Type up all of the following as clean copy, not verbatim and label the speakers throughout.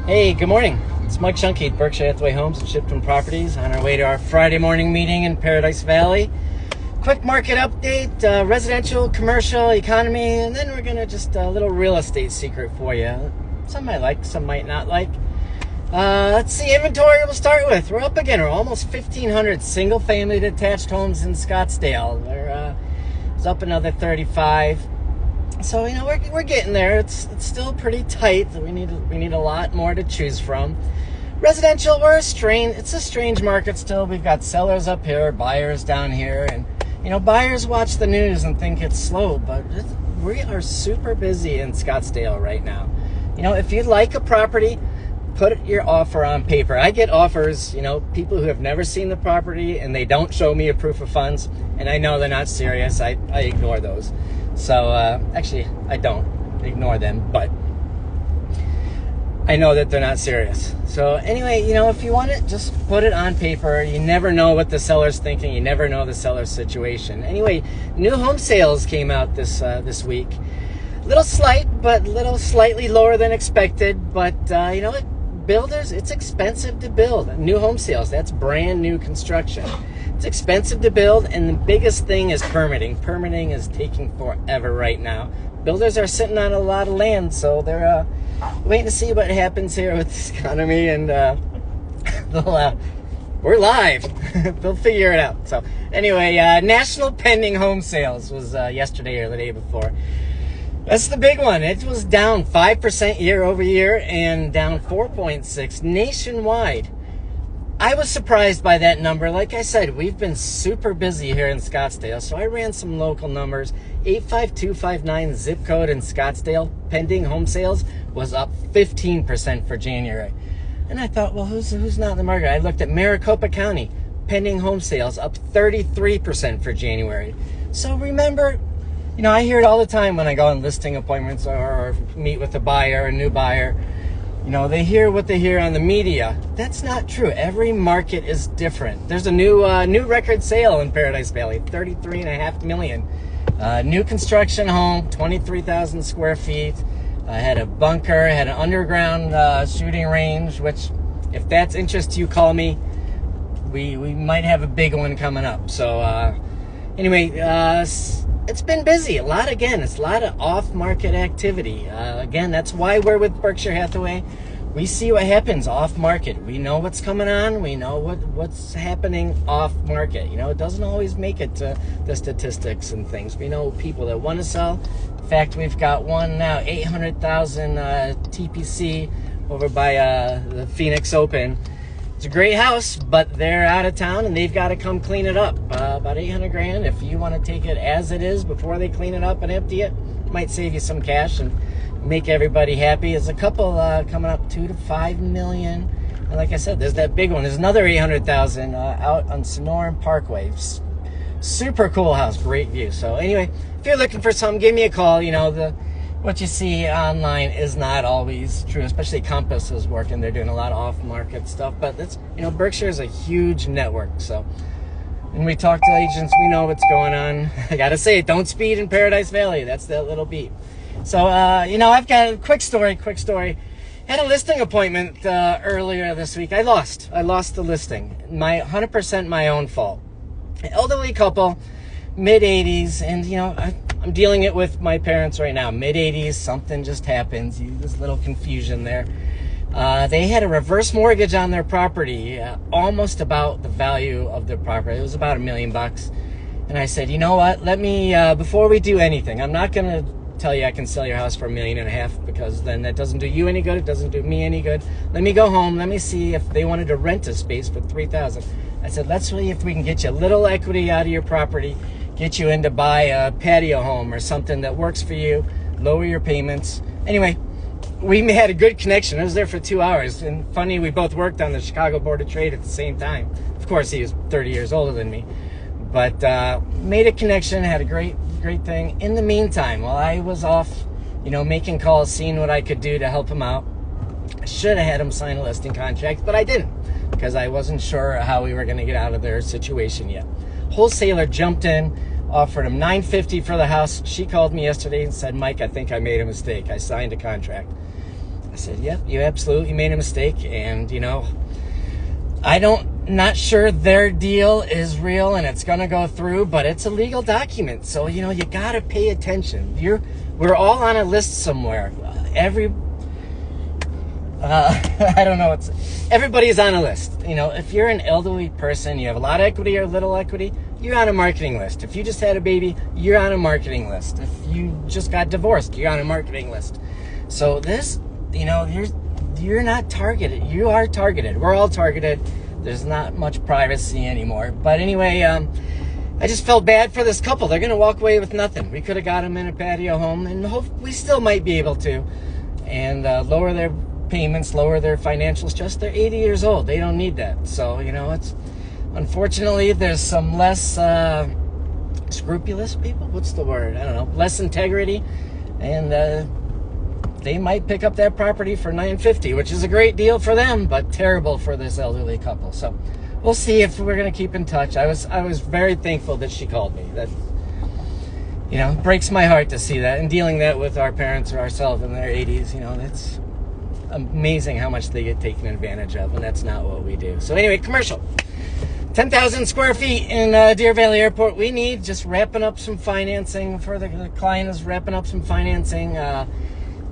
Speaker 1: Hey, good morning. It's Mike Zschunke at Berkshire Hathaway Homes and Shipton Properties on our way to our Friday morning meeting in Paradise Valley. Quick market update, residential, commercial, economy, and then we're going to just a little real estate secret for you. Some might like, some might not like. Let's see, inventory we'll start with. We're up again. We're almost 1,500 single-family detached homes in Scottsdale. It's up another 35. So, we're getting there. It's still pretty tight. We need a lot more to choose from. Residential, it's a strange market still. We've got sellers up here, buyers down here, and buyers watch the news and think it's slow, but we are super busy in Scottsdale right now. If you'd like a property, put your offer on paper. I get offers, people who have never seen the property and they don't show me a proof of funds, and I know they're not serious. I ignore those. So, actually, I don't ignore them, but I know that they're not serious. So anyway, if you want it, just put it on paper. You never know what the seller's thinking. You never know the seller's situation. Anyway, new home sales came out this week. Little slightly lower than expected, but builders, it's expensive to build. New home sales, that's brand new construction. It's expensive to build, and the biggest thing is permitting. Permitting is taking forever right now. Builders are sitting on a lot of land, so they're waiting to see what happens here with this economy, and we're live. They'll figure it out. So anyway, national pending home sales was yesterday or the day before. That's the big one. It was down 5% year over year and down 4.6% nationwide. I was surprised by that number. Like I said, we've been super busy here in Scottsdale, so I ran some local numbers. 85259 zip code in Scottsdale, pending home sales was up 15% for January. And I thought, well, who's not in the market? I looked at Maricopa County, pending home sales up 33% for January. So remember, I hear it all the time when I go on listing appointments or meet with a buyer, a new buyer. They hear what they hear on the media. That's not true. Every market is different. There's a new record sale in Paradise Valley, $33.5 million. New construction home, 23,000 square feet. Had a bunker, had an underground shooting range, which, if that's interest to you, call me. We might have a big one coming up. So anyway, it's been busy. It's a lot of off-market activity. Again, that's why we're with Berkshire Hathaway. We see what happens off-market. We know what's coming on. We know what's happening off-market. It doesn't always make it to the statistics and things. We know people that want to sell. In fact, we've got one now, 800,000 TPC over by the Phoenix Open. It's a great house, but they're out of town and they've got to come clean it up. About 800 grand. If you want to take it as it is before they clean it up and empty it, might save you some cash and make everybody happy. There's a couple coming up, 2 to 5 million. And like I said, there's that big one. There's another 800,000 out on Sonoran Parkway. Super cool house, great view. So anyway, if you're looking for something, give me a call. What you see online is not always true, especially Compass is working. They're doing a lot of off-market stuff, but that's, Berkshire is a huge network. So when we talk to agents, we know what's going on. I got to say it, don't speed in Paradise Valley. That's that little beat. So, I've got a quick story. Had a listing appointment earlier this week. I lost the listing. 100% my own fault. Elderly couple, mid-80s, and, I'm dealing it with my parents right now. Mid-80s, something just happens. There's a little confusion there. They had a reverse mortgage on their property, almost about the value of their property. It was about $1 million. And I said, you know what? Let me, before we do anything, I'm not going to tell you I can sell your house for $1.5 million, because then that doesn't do you any good. It doesn't do me any good. Let me go home. Let me see if they wanted to rent a space for $3,000. I said, let's see if we can get you a little equity out of your property, get you in to buy a patio home or something that works for you, lower your payments. Anyway, we had a good connection. I was there for 2 hours. And funny, we both worked on the Chicago Board of Trade at the same time. Of course, he was 30 years older than me. But made a connection, had a great thing. In the meantime, while I was off, making calls, seeing what I could do to help him out, I should have had him sign a listing contract, but I didn't, because I wasn't sure how we were going to get out of their situation yet. Wholesaler jumped in, offered him $950 for the house. She called me yesterday and said, Mike, I think I made a mistake. I signed a contract. I said, yep, you absolutely made a mistake. And, you know, not sure their deal is real and it's going to go through, but it's a legal document. So, you know, you got to pay attention. We're all on a list somewhere. I don't know. Everybody's on a list. You know, if you're an elderly person, you have a lot of equity or little equity, you're on a marketing list. If you just had a baby, you're on a marketing list. If you just got divorced, you're on a marketing list. So this, you know, you're not targeted. You are targeted. We're all targeted. There's not much privacy anymore. But anyway, I just felt bad for this couple. They're going to walk away with nothing. We could have got them in a patio home, and we still might be able to, and lower their payments, lower their financial stress. They're 80 years old. They don't need that. So, you know, unfortunately, there's some less scrupulous people. What's the word? I don't know. Less integrity, and they might pick up that property for $950, which is a great deal for them, but terrible for this elderly couple. So we'll see if we're going to keep in touch. I was very thankful that she called me. That, you know, breaks my heart to see that, and dealing that with our parents or ourselves in their 80s. You know, it's amazing how much they get taken advantage of, and that's not what we do. So anyway, commercial. 10,000 square feet in Deer Valley Airport. We need just wrapping up some financing for the client is wrapping up some financing.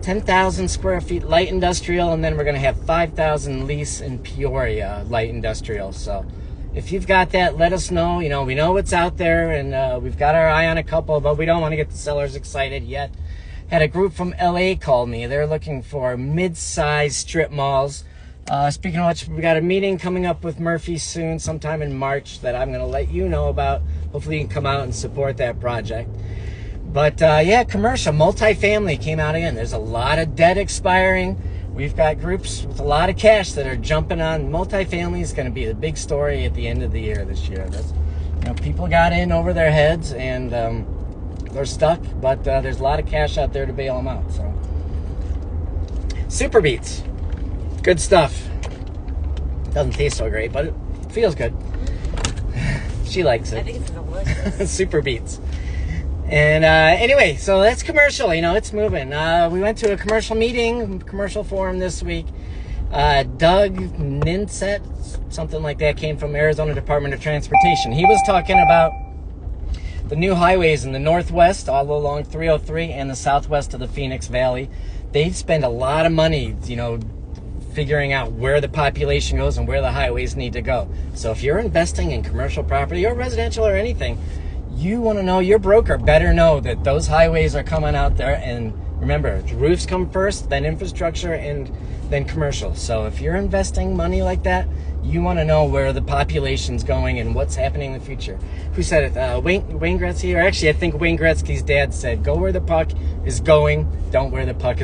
Speaker 1: 10,000 square feet light industrial, and then we're going to have 5,000 lease in Peoria light industrial. So if you've got that, let us know. You know, we know what's out there, and we've got our eye on a couple, but we don't want to get the sellers excited yet. Had a group from LA call me. They're looking for mid-sized strip malls. Speaking of which, we got a meeting coming up with Murphy soon, sometime in March, that I'm going to let you know about. Hopefully you can come out and support that project. But yeah, commercial, multifamily came out again. There's a lot of debt expiring. We've got groups with a lot of cash that are jumping on. Multifamily is going to be the big story at the end of the year this year. You know, people got in over their heads, and they're stuck, but there's a lot of cash out there to bail them out. So, Super Beets, good stuff. Doesn't taste so great, but it feels good. She likes it.
Speaker 2: I think it's delicious.
Speaker 1: Super Beets. And anyway, so that's commercial. You know, it's moving. We went to a commercial meeting, commercial forum this week. Doug Ninset, something like that, came from Arizona Department of Transportation. He was talking about the new highways in the northwest, all along 303, and the southwest of the Phoenix Valley. They spend a lot of money, you know, figuring out where the population goes and where the highways need to go. So if you're investing in commercial property or residential or anything, you want to know, your broker better know that those highways are coming out there. And remember, roofs come first, then infrastructure, and then commercial. So if you're investing money like that, you want to know where the population's going and what's happening in the future. Who said it? Wayne Gretzky, or actually I think Wayne Gretzky's dad said, go where the puck is going, don't go where the puck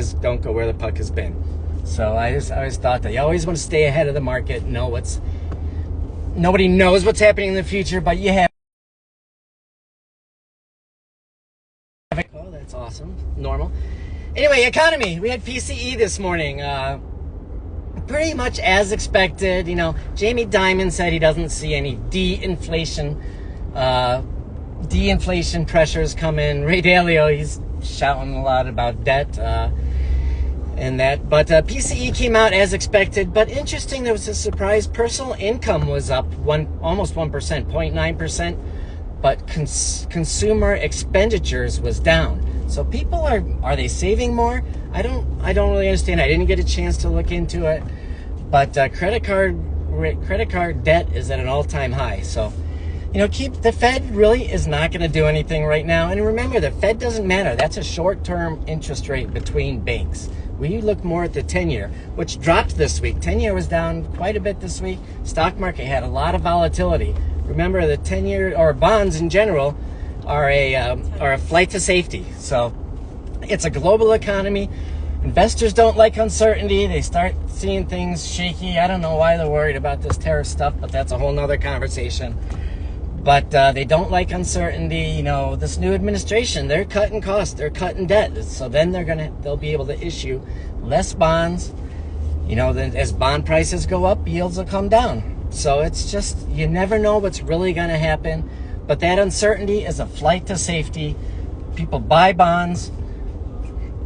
Speaker 1: has been. So I always thought that you always want to stay ahead of the market, nobody knows what's happening in the future, but you have. Oh, that's awesome. Normal. Anyway, economy. We had PCE this morning. Pretty much as expected. You know, Jamie Dimon said he doesn't see any de-inflation pressures coming. Ray Dalio, he's shouting a lot about debt and that. But PCE came out as expected. But interesting, there was a surprise. Personal income was up almost 1%, 0.9%. But consumer expenditures was down. So people are they saving more? I don't really understand. I didn't get a chance to look into it. But credit card debt is at an all-time high. So, you know, the Fed really is not going to do anything right now. And remember, the Fed doesn't matter. That's a short-term interest rate between banks. We look more at the 10-year, which dropped this week. 10-year was down quite a bit this week. Stock market had a lot of volatility. Remember, the 10-year or bonds in general are a flight to safety. So it's a global economy. Investors don't like uncertainty. They start seeing things shaky. I don't know why they're worried about this tariff stuff, but that's a whole nother conversation. But they don't like uncertainty. You know, this new administration, they're cutting costs, they're cutting debt. So then they'll be able to issue less bonds. You know, then as bond prices go up, yields will come down. So it's just, you never know what's really going to happen. But that uncertainty is a flight to safety. People buy bonds.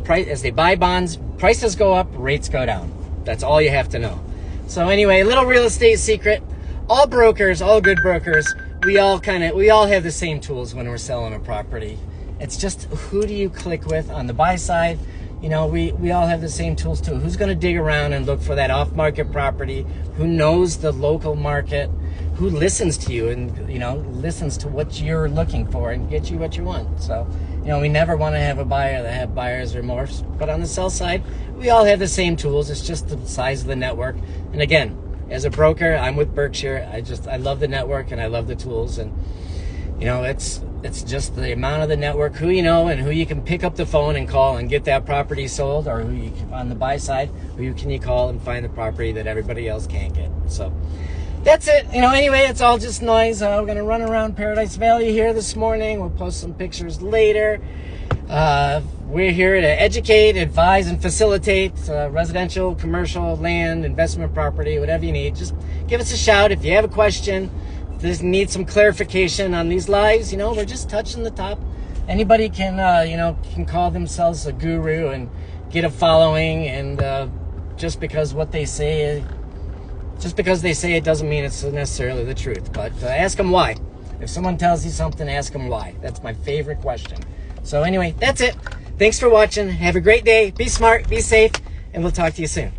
Speaker 1: As they buy bonds, prices go up, rates go down. That's all you have to know. So anyway, a little real estate secret. All brokers, all good brokers, we all have the same tools when we're selling a property. It's just who do you click with on the buy side. You know, we all have the same tools too. Who's going to dig around and look for that off-market property? Who knows the local market? Who listens to you and, you know, listens to what you're looking for and get you what you want? So, you know, we never want to have a buyer that have buyer's remorse. But on the sell side, we all have the same tools. It's just the size of the network. And again, as a broker, I'm with Berkshire. I love the network and I love the tools. And, you know, it's just the amount of the network, who you know and who you can pick up the phone and call and get that property sold, or who you can, on the buy side, who can you call and find the property that everybody else can't get. So that's it. You know, anyway, it's all just noise. We're going to run around Paradise Valley here this morning. We'll post some pictures later. We're here to educate, advise, and facilitate residential, commercial, land, investment property, whatever you need. Just give us a shout if you have a question. If you need some clarification on these lives, you know, we're just touching the top. Anybody can, you know, can call themselves a guru and get a following, and just because they say it doesn't mean it's necessarily the truth. But ask them why. If someone tells you something, ask them why. That's my favorite question. So anyway, that's it. Thanks for watching. Have a great day. Be smart, be safe, and we'll talk to you soon.